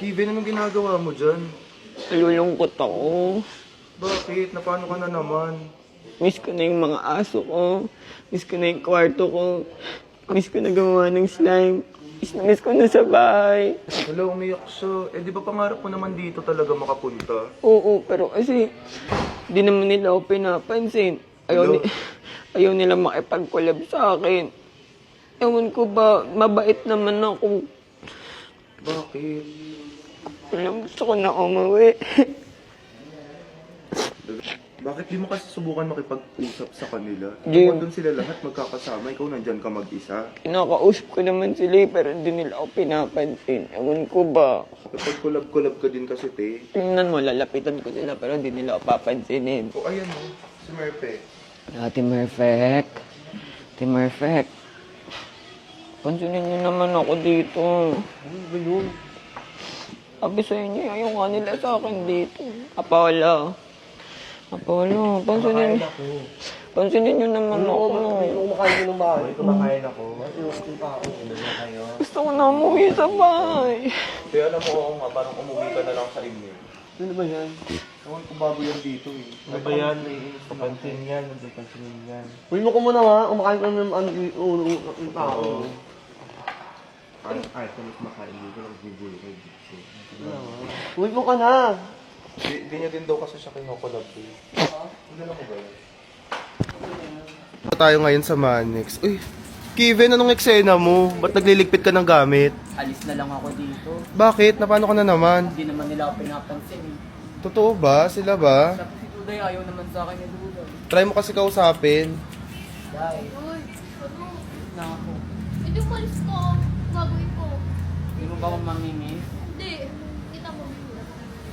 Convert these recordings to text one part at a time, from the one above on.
Kevin, anong ginagawa mo dyan? Nalulungkot ako. Bakit? Napano ka na naman? Miss ko na yung mga aso ko. Miss ko na yung kwarto ko. Miss ko na gumawa ng slime. Miss ko na sa bahay. Wala, umiyak siya. Eh, di ba pangarap mo naman dito talaga makapunta? Oo, pero kasi di naman nila ako pinapansin. Ayaw nila makipag-collab sa akin. Ewan ko ba, mabait naman ako. Bakit? Alam, gusto ko na umuwi. Bakit di mo kasi subukan makipag-usap sa kanila? Jim. Doon sila lahat magkakasama, ikaw nandyan ka mag-isa. Kinakausap ko naman sila pero hindi nila ako pinapansin. Ewan ko ba. Kapag collab-collab ka din kasi, te. Tingnan mo, lalapitan ko sila pero hindi nila ako papansinin. O, ayan o. Si Merpe. Ate Merfect. Ate Merfect. Pansinin niyo naman ako dito. Ano ba yun? Sabi sa inyo, ayaw nga nila sa akin dito. Apolo. Apolo, pansinin niyo. Pansinin niyo naman ako. Kumakain ng bahay. Kumakain ako. Yung tao. Kayo. Gusto ko na umuwi sa bahay. Kaya alam mo ako nga, parang umuwi ka na lang sa inyo. Ano ba yan? Ewan ko bago yan dito eh. Ano ba yan? Papansin yan. Papansin yan. Uy mo ko muna nga. Kumakain ka ng yung tao. Ay, kung kumakain dito, nagbibulo kayo dito. Uy mo ka na. Di niya din daw kasi siya kinukulab eh. Hindi na ko ba yan? Tayo ngayon sa Manix. Uy, Kevin, anong eksena mo? Ba't nagliligpit ka ng gamit? Alis na lang ako dito. Bakit? Napano ka na naman? Hindi naman nila ako pinapansin eh. Totoo ba? Sila ba? Sabi si Duday, ayaw naman sa akin ni Duday. Try mo kasi kausapin. Dahil, Uy, ano? na ako. Hindi umalis ko. Gagawin ko. Hindi mo ba akong mamimiss? Hindi. Kita mo.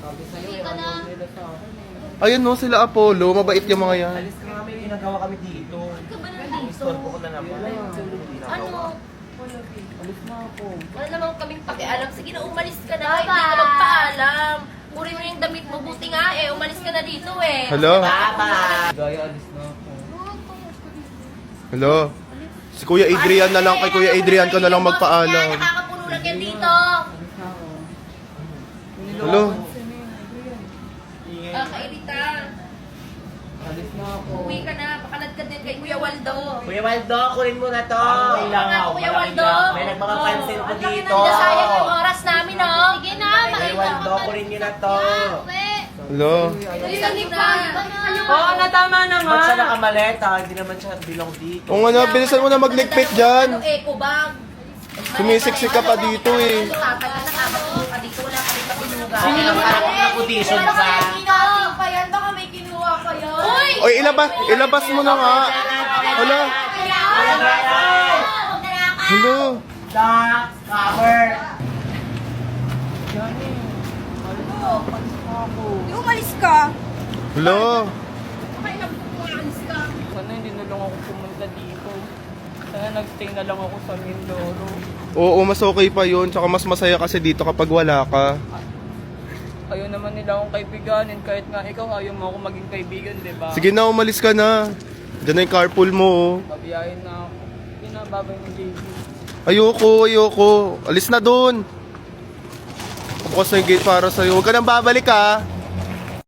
Sabi sa'yo, Hindi ka na. ayaw nila sa akin eh. Ayun no, sila Apollo. Mabait yung mga yan. Alis ka nga, may ginagawa kami dito. Ka ba nandito? Istorbo ko na naman. Ano? Alis na ako. Wala naman kaming pakialam. Sige na, umalis ka na. Hindi ka magpaalam. Puri mo yung damit mo. Buti nga eh. Umalis ka na dito eh. Hello? Gaya, alis na ako. Hello? Si Kuya Adrian na lang. Kay Kuya Adrian ka na lang magpaalam. Nakakapuno lang yan dito. Alis na ako. Hello? Kairita. Alis na ako. Uwi ka na. Pakalad ka din kay Kuya Waldo. Kuya Waldo, kunin mo na to. Kuya Waldo. May nagmamapansin ko dito. Sayang yung oras namin, oh. Sige na, Kuya Waldo, kunin nyo na to. Hello? Oo, tama naman. Ba't siya nakamaleta? Hindi naman siya bilong dito. O nga na, bilisan mo na magligpit dyan. Ano, eco bag? Sumisiksik ka pa dito eh. Tatagal na nakakapagod ka dito. Wala ka rin kapinuga. Sino naman ako na-audition sa... Kinating pa yan. Baka may kinuha pa yan. Uy! Oy, ilabas mo na nga. Hello? Hello? The cover. Di umalis ka. Hello? Kailan mo umalis ka? Sana hindi na lang ako pumunta dito. Sana nag-stay na lang ako sa Mindoro. Oo, mas okay pa yun. Tsaka mas masaya kasi dito kapag wala ka. Ayaw naman nila akong kaibiganin kahit nga ikaw ayaw mo ako maging kaibigan, di ba? Sige na, umalis ka na. Diyan na yung carpool mo. Oh. Babiyahin na ako. Hindi na, babay ni JB. Ayoko. Alis na dun. Bukas na yung gate para sa'yo. Huwag ka nang babalik ha.